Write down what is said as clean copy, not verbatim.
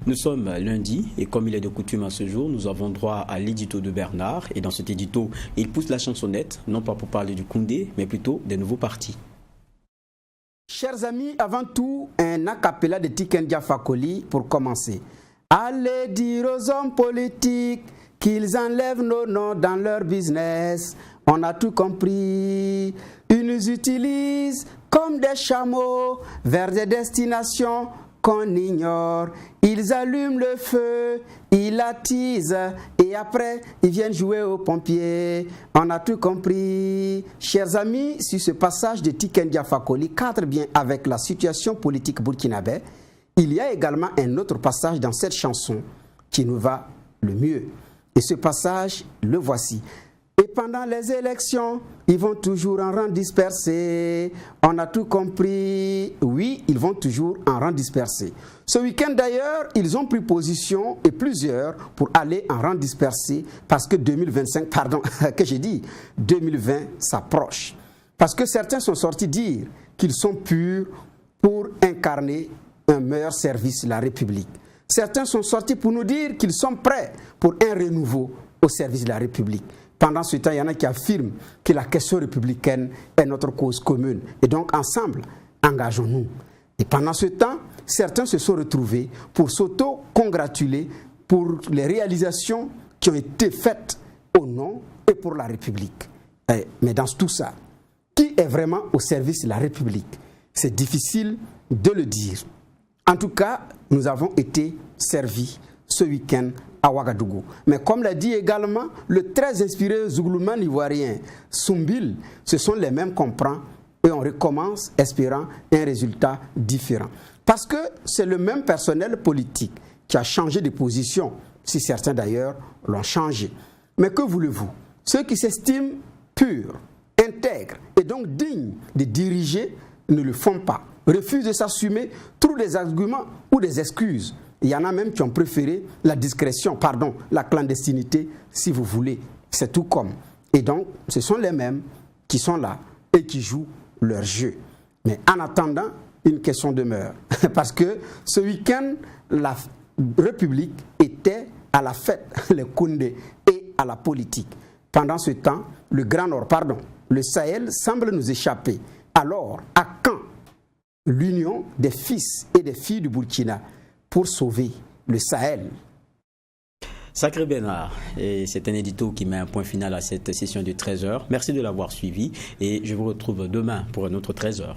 Nous sommes lundi et comme il est de coutume à ce jour, nous avons droit à l'édito de Bernard. Et dans cet édito, il pousse la chansonnette, non pas pour parler du Koundé, mais plutôt des nouveaux partis. Chers amis, avant tout, un acapella de Tiken Jah Fakoly pour commencer. Allez dire aux hommes politiques qu'ils enlèvent nos noms dans leur business. On a tout compris. Ils nous utilisent comme des chameaux vers des destinations qu'on ignore. Ils allument le feu, ils l'attisent et après ils viennent jouer aux pompiers. On a tout compris. Chers amis, sur ce passage de Tiken Jah Fakoly cadre bien avec la situation politique burkinabé, il y a également un autre passage dans cette chanson qui nous va le mieux. Et ce passage, le voici. Et pendant les élections, ils vont toujours en rang dispersé. On a tout compris. Oui, ils vont toujours en rang dispersé. Ce week-end d'ailleurs, ils ont pris position et plusieurs pour aller en rang dispersé parce que 2025, pardon, que j'ai dit, 2020 s'approche. Parce que certains sont sortis dire qu'ils sont purs pour incarner un meilleur service de la République. Certains sont sortis pour nous dire qu'ils sont prêts pour un renouveau au service de la République. Pendant ce temps, il y en a qui affirment que la question républicaine est notre cause commune. Et donc, ensemble, engageons-nous. Et pendant ce temps, certains se sont retrouvés pour s'auto-congratuler pour les réalisations qui ont été faites au nom et pour la République. Mais dans tout ça, qui est vraiment au service de la République? C'est difficile de le dire. En tout cas, nous avons été servis ce week-end à Ouagadougou. Mais comme l'a dit également le très inspiré Zouglouman ivoirien Soumbil, ce sont les mêmes qu'on prend et on recommence espérant un résultat différent. Parce que c'est le même personnel politique qui a changé de position, si certains d'ailleurs l'ont changé. Mais que voulez-vous? Ceux qui s'estiment purs, intègres et donc dignes de diriger ne le font pas, refusent de s'assumer, trouvent des arguments ou des excuses. Il y en a même qui ont préféré la discrétion, pardon, la clandestinité, si vous voulez. C'est tout comme. Et donc, ce sont les mêmes qui sont là et qui jouent leur jeu. Mais en attendant, une question demeure. Parce que ce week-end, la République était à la fête, le Koundé, et à la politique. Pendant ce temps, le Grand Nord, pardon, le Sahel semble nous échapper. Alors, à quand l'union des fils et des filles du Burkina pour sauver le Sahel? Sacré Bernard, et c'est un édito qui met un point final à cette session de 13h. Merci de l'avoir suivi et je vous retrouve demain pour un autre 13h.